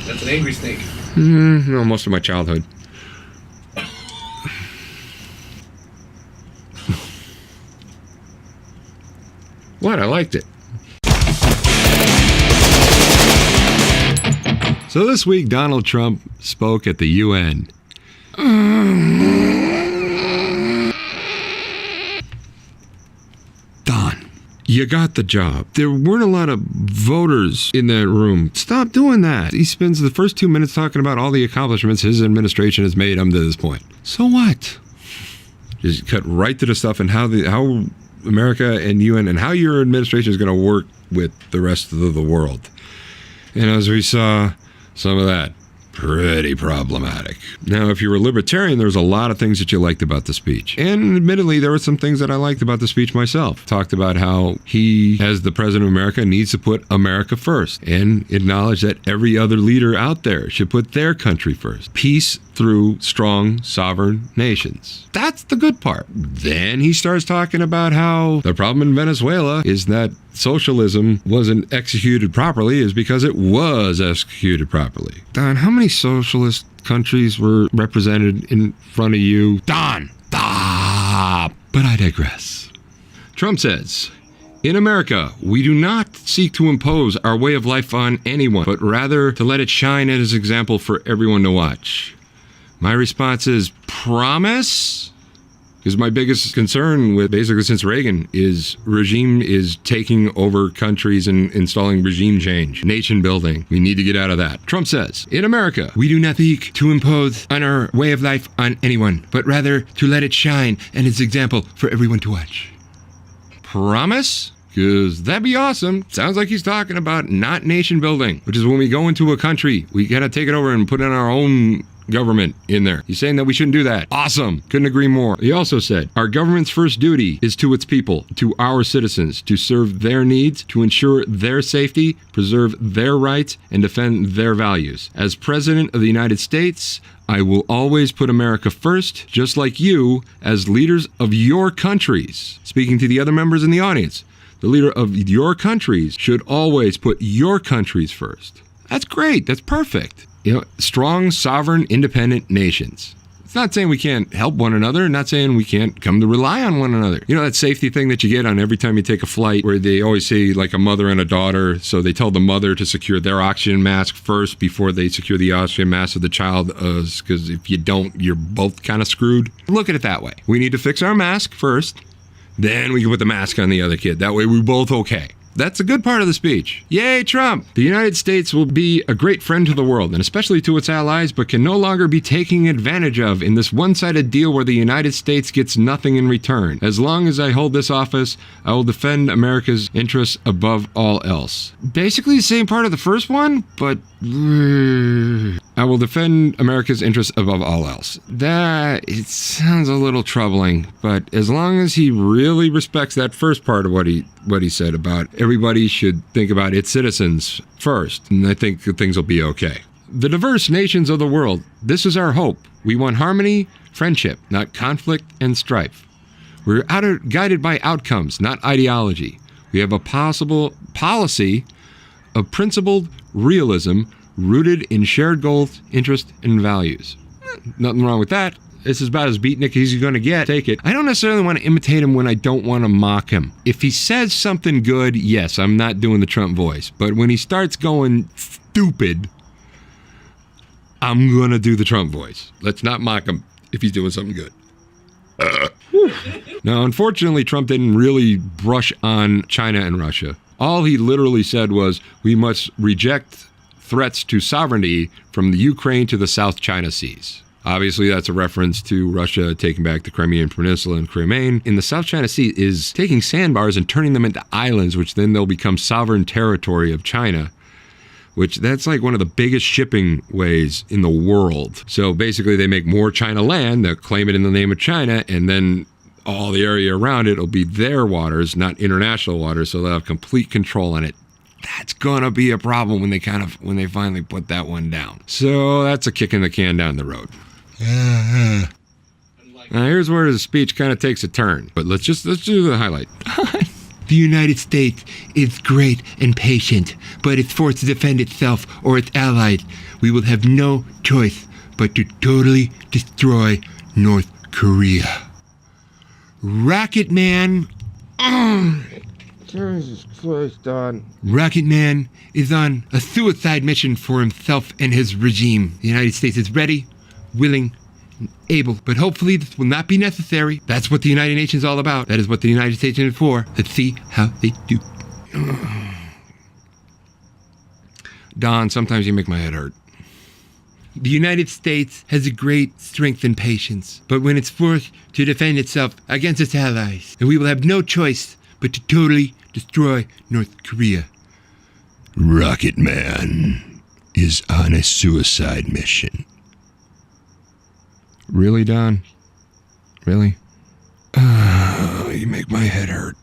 That's an angry snake. No, most of my childhood. What? I liked it. So this week, Donald Trump spoke at the UN. Don, you got the job. There weren't a lot of voters in that room. Stop doing that. He spends the first 2 minutes talking about all the accomplishments his administration has made up to this point. So what? Just cut right to the stuff and how America and UN and how your administration is going to work with the rest of the world. And as we saw, some of that pretty problematic. Now, if you were a libertarian, there's a lot of things that you liked about the speech. And admittedly, there were some things that I liked about the speech myself. Talked about how he, as the president of America, needs to put America first and acknowledge that every other leader out there should put their country first. Peace through strong, sovereign nations. That's the good part. Then he starts talking about how the problem in Venezuela is that socialism wasn't executed properly is because it was executed properly. Don, how many socialist countries were represented in front of you? Don, stop. But I digress. Trump says, in America, we do not seek to impose our way of life on anyone, but rather to let it shine as an example for everyone to watch. My response is, promise? Because my biggest concern with basically since Reagan is regime is taking over countries and installing regime change, nation building. We need to get out of that. Trump says, in America, we do not seek to impose on our way of life on anyone, but rather to let it shine and its example for everyone to watch. Promise? Because that'd be awesome. Sounds like he's talking about not nation building, which is when we go into a country, we gotta take it over and put in our own government in there. He's saying that we shouldn't do that. Awesome. Couldn't agree more. He also said, our government's first duty is to its people, to our citizens, to serve their needs, to ensure their safety, preserve their rights, and defend their values. As President of the United States, I will always put America first, just like you, as leaders of your countries. Speaking to the other members in the audience, the leader of your countries should always put your countries first. That's great. That's perfect. You know, strong, sovereign, independent nations. It's not saying we can't help one another, not saying we can't come to rely on one another. You know that safety thing that you get on every time you take a flight where they always say like a mother and a daughter, so they tell the mother to secure their oxygen mask first before they secure the oxygen mask of the child, because if you don't, you're both kind of screwed. Look at it that way. We need to fix our mask first, then we can put the mask on the other kid. That way we're both okay. That's a good part of the speech. Yay, Trump! The United States will be a great friend to the world, and especially to its allies, but can no longer be taken advantage of in this one-sided deal where the United States gets nothing in return. As long as I hold this office, I will defend America's interests above all else. Basically the same part of the first one, but I will defend America's interests above all else. It sounds a little troubling, but as long as he really respects that first part of what he said about everybody should think about its citizens first, and I think things will be okay. The diverse nations of the world, this is our hope. We want harmony, friendship, not conflict and strife. We're guided by outcomes, not ideology. We have a possible policy of principled realism rooted in shared goals, interests, and values. Nothing wrong with that. This is about as beatnik as he's going to get. Take it. I don't necessarily want to imitate him when I don't want to mock him. If he says something good, yes, I'm not doing the Trump voice. But when he starts going stupid, I'm going to do the Trump voice. Let's not mock him if he's doing something good. Now, unfortunately, Trump didn't really brush on China and Russia. All he literally said was, we must reject threats to sovereignty from the Ukraine to the South China Seas. Obviously, that's a reference to Russia taking back the Crimean Peninsula and Crimea in the South China Sea is taking sandbars and turning them into islands, which then they'll become sovereign territory of China, which that's like one of the biggest shipping ways in the world. So basically, they make more China land, they'll claim it in the name of China, and then all the area around it will be their waters, not international waters, so they'll have complete control on it. That's gonna be a problem when they finally put that one down. So that's a kick in the can down the road. Now here's where the speech kind of takes a turn, but let's do the highlight. The United States is great and patient, but it's forced to defend itself or its allies. We will have no choice but to totally destroy North Korea. Rocket Man. Jesus Christ, Don. Rocket Man is on a suicide mission for himself and his regime. The United States is ready, willing, and able, but hopefully this will not be necessary. That's what the United Nations is all about. That is what the United States is for. Let's see how they do. Don, sometimes you make my head hurt. The United States has a great strength and patience, but when it's forced to defend itself against its allies, and we will have no choice but to totally destroy North Korea. Rocket Man is on a suicide mission. Really, Don? Really? You make my head hurt.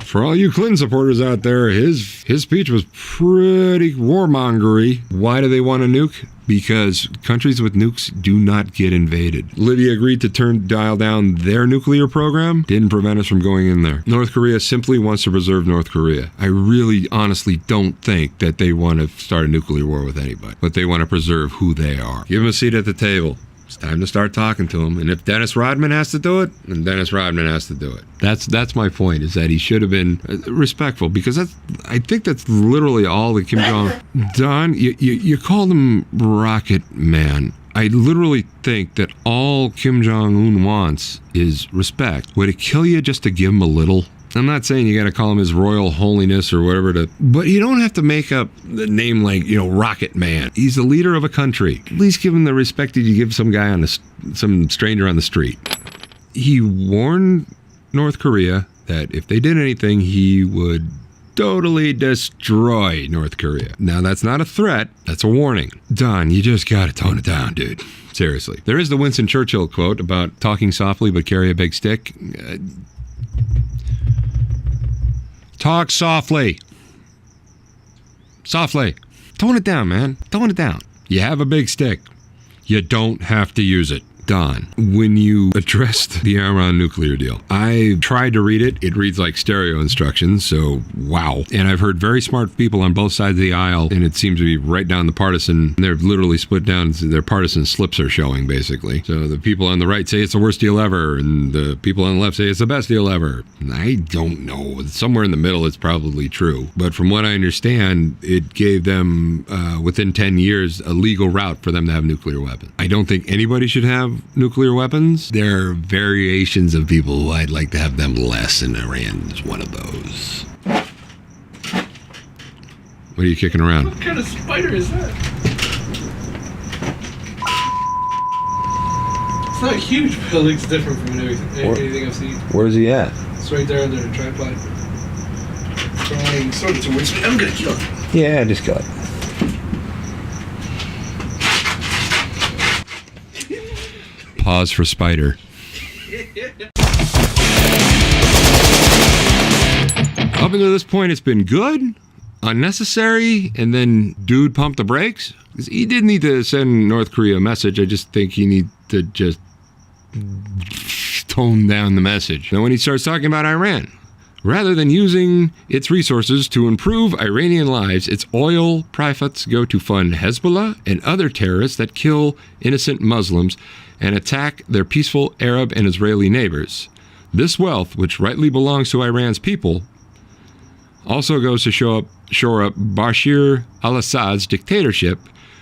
For all you Clinton supporters out there, his speech was pretty warmongery. Why do they want a nuke? Because countries with nukes do not get invaded. Libya agreed to dial down their nuclear program, didn't prevent us from going in there. North Korea simply wants to preserve North Korea. I really honestly don't think that they want to start a nuclear war with anybody, but they want to preserve who they are. Give them a seat at the table. It's time to start talking to him. And if Dennis Rodman has to do it, then Dennis Rodman has to do it. That's my point, is that he should have been respectful, because I think that's literally all that Kim Jong... Don, you called him Rocket Man. I literally think that all Kim Jong-un wants is respect. Would it kill you just to give him a little? I'm not saying you got to call him His Royal Holiness or whatever, but you don't have to make up the name like, Rocket Man. He's the leader of a country. At least give him the respect that you give some guy some stranger on the street. He warned North Korea that if they did anything, he would totally destroy North Korea. Now, that's not a threat. That's a warning. Don, you just got to tone it down, dude. Seriously. There is the Winston Churchill quote about talking softly but carry a big stick. Talk softly. Softly. Tone it down, man. Tone it down. You have a big stick. You don't have to use it. Don, when you addressed the Iran nuclear deal, I tried to read it. It reads like stereo instructions, so wow. And I've heard very smart people on both sides of the aisle, and it seems to be right down the partisan. They're literally split down. Their partisan slips are showing, basically. So the people on the right say it's the worst deal ever, and the people on the left say it's the best deal ever. I don't know. Somewhere in the middle, it's probably true. But from what I understand, it gave them, within 10 years, a legal route for them to have nuclear weapons. I don't think anybody should have nuclear weapons. There are variations of people who I'd like to have them less, and Iran is one of those. What are you kicking around? What kind of spider is that? It's not huge, but it looks different from anything I've seen. Where's he at? It's right there under the tripod. Trying sort of towards me. I'm gonna kill it. Yeah, just kill it. Pause for spider. Up until this point, it's been good, unnecessary, and then dude pumped the brakes. He didn't need to send North Korea a message. I just think he needs to just tone down the message. Now, when he starts talking about Iran, rather than using its resources to improve Iranian lives, its oil profits go to fund Hezbollah and other terrorists that kill innocent Muslims and attack their peaceful Arab and Israeli neighbors. This wealth, which rightly belongs to Iran's people, also goes to shore up Bashar al-Assad's dictatorship,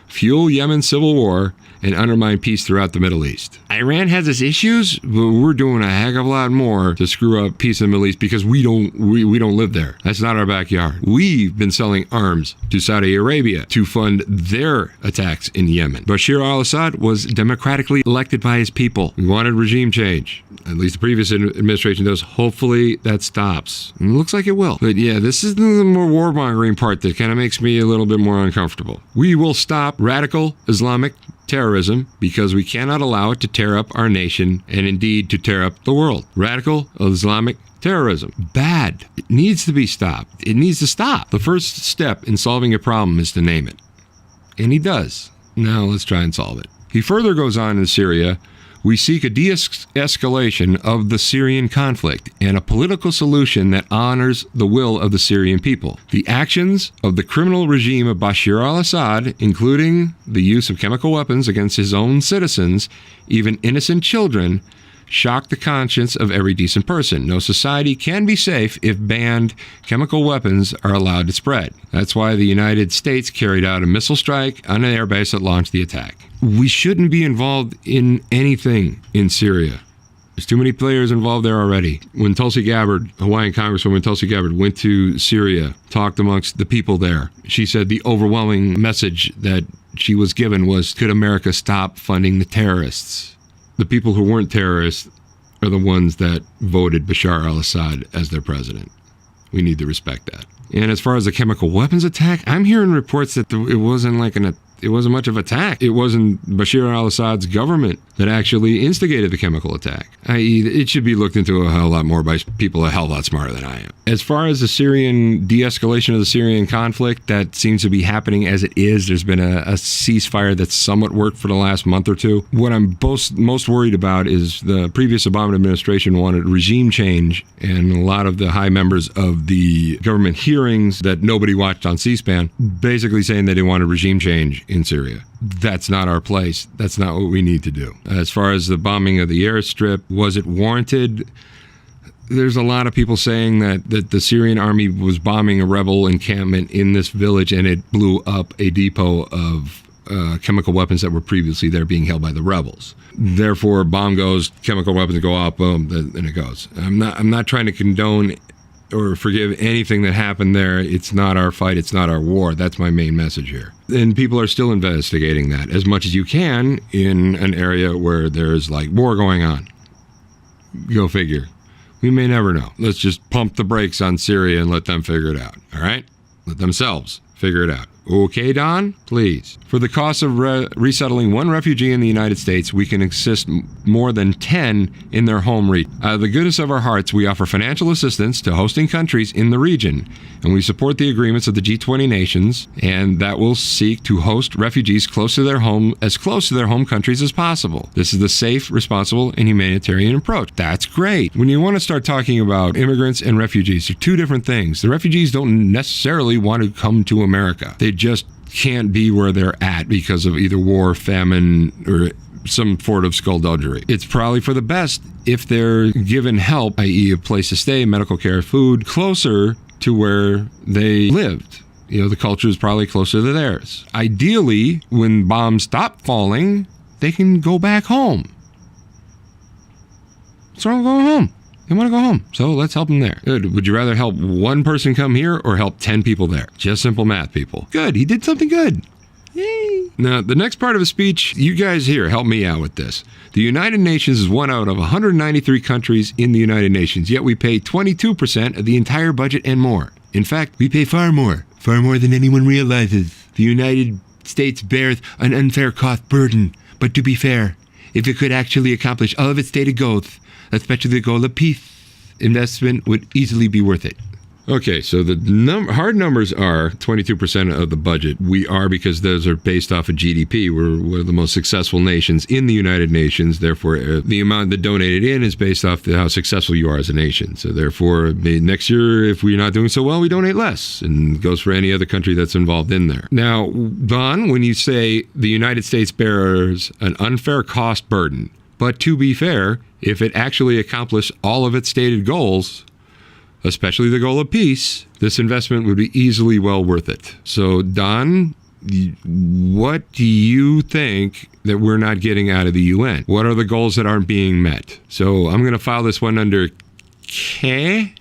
fuel Yemen's civil war, and undermine peace throughout the Middle East. Iran has its issues, but we're doing a heck of a lot more to screw up peace in the Middle East because we don't live there. That's not our backyard. We've been selling arms to Saudi Arabia to fund their attacks in Yemen. Bashar al-Assad was democratically elected by his people. We wanted regime change. At least the previous administration does. Hopefully that stops. And it looks like it will. But yeah, this is the more warmongering part that kind of makes me a little bit more uncomfortable. We will stop radical Islamic terrorism because we cannot allow it to tear up our nation and indeed to tear up the world. Radical Islamic terrorism. Bad. It needs to be stopped. It needs to stop. The first step in solving a problem is to name it. And he does. Now let's try and solve it. He further goes on in Syria, We seek a de-escalation of the Syrian conflict and a political solution that honors the will of the Syrian people. The actions of the criminal regime of Bashar al-Assad, including the use of chemical weapons against his own citizens, even innocent children, shock the conscience of every decent person. No society can be safe if banned chemical weapons are allowed to spread. That's why the United States carried out a missile strike on an airbase that launched the attack. We shouldn't be involved in anything in Syria. There's too many players involved there already. When Tulsi Gabbard, Hawaiian Congresswoman Tulsi Gabbard, went to Syria, talked amongst the people there, she said the overwhelming message that she was given was, could America stop funding the terrorists? The people who weren't terrorists are the ones that voted Bashar al-Assad as their president. We need to respect that. And as far as the chemical weapons attack, I'm hearing reports that it wasn't much of an attack. It wasn't Bashar al-Assad's government that actually instigated the chemical attack. I.e., it should be looked into a hell lot more by people a hell lot smarter than I am. As far as the Syrian de-escalation of the Syrian conflict, that seems to be happening as it is. There's been a ceasefire that's somewhat worked for the last month or two. What I'm most worried about is the previous Obama administration wanted regime change, and a lot of the high members of the government hearings that nobody watched on C-SPAN basically saying that they wanted regime change in Syria. That's not our place. That's not what we need to do. As far as the bombing of the airstrip, was it warranted? There's a lot of people saying that the Syrian army was bombing a rebel encampment in this village and it blew up a depot of chemical weapons that were previously there being held by the rebels. Therefore, bomb goes, chemical weapons go off, boom, and it goes. I'm not trying to condone or forgive anything that happened there. It's not our fight. It's not our war. That's my main message here. And people are still investigating that as much as you can in an area where there's like war going on. Go figure. We may never know. Let's just pump the brakes on Syria and let them figure it out. All right? Let themselves figure it out. Okay, Don? Please. For the cost of resettling one refugee in the United States, we can assist more than 10 in their home region. Out of the goodness of our hearts, we offer financial assistance to hosting countries in the region, and we support the agreements of the G20 nations, and that will seek to host refugees close to their home countries as possible. This is the safe, responsible, and humanitarian approach. That's great. When you want to start talking about immigrants and refugees, they're two different things. The refugees don't necessarily want to come to America. They just can't be where they're at because of either war, famine, or some sort of skullduggery. It's probably for the best if they're given help, i.e. a place to stay, medical care, food, closer to where they lived. You know, the culture is probably closer to theirs. Ideally, when bombs stop falling, they can go back home. So I'm going home. They want to go home, so let's help them there. Good. Would you rather help one person come here or help 10 people there? Just simple math, people. Good. He did something good. Yay. Now, the next part of his speech, you guys here, help me out with this. The United Nations is one out of 193 countries in the United Nations, yet we pay 22% of the entire budget and more. In fact, we pay far more than anyone realizes. The United States bears an unfair cost burden, but to be fair, if it could actually accomplish all of its stated goals, especially the goal of peace, investment would easily be worth it. Okay, so the hard numbers are 22% of the budget. We are, because those are based off of GDP. We're the most successful nations in the United Nations. Therefore, the amount that donated in is based off how successful you are as a nation. So therefore, next year, if we're not doing so well, we donate less. And it goes for any other country that's involved in there. Now, Don, when you say the United States bears an unfair cost burden, but to be fair, if it actually accomplished all of its stated goals, especially the goal of peace, this investment would be easily well worth it. So, Don, what do you think that we're not getting out of the UN? What are the goals that aren't being met? So I'm going to file this one under K.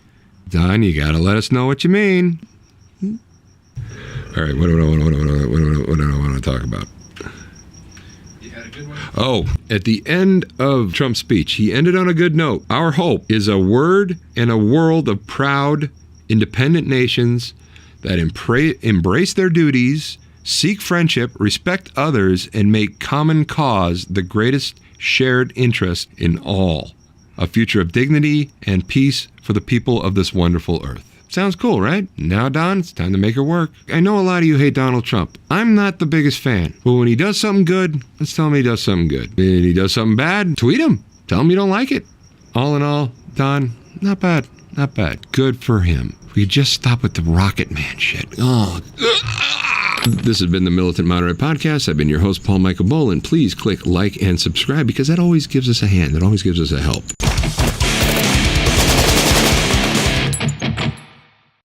Don, you got to let us know what you mean. All right, what do I want to talk about? Oh, at the end of Trump's speech, he ended on a good note. Our hope is a word and a world of proud, independent nations that embrace their duties, seek friendship, respect others, and make common cause the greatest shared interest in all. A future of dignity and peace for the people of this wonderful earth. Sounds cool, right? Now, Don, it's time to make her work. I know a lot of you hate Donald Trump. I'm not the biggest fan. But when he does something good, let's tell him he does something good. And he does something bad, tweet him. Tell him you don't like it. All in all, Don, not bad. Not bad. Good for him. We could just stop with the Rocket Man shit. Oh. This has been the Militant Moderate Podcast. I've been your host, Paul Michael Bolin. Please click like and subscribe because that always gives us a hand. It always gives us a help.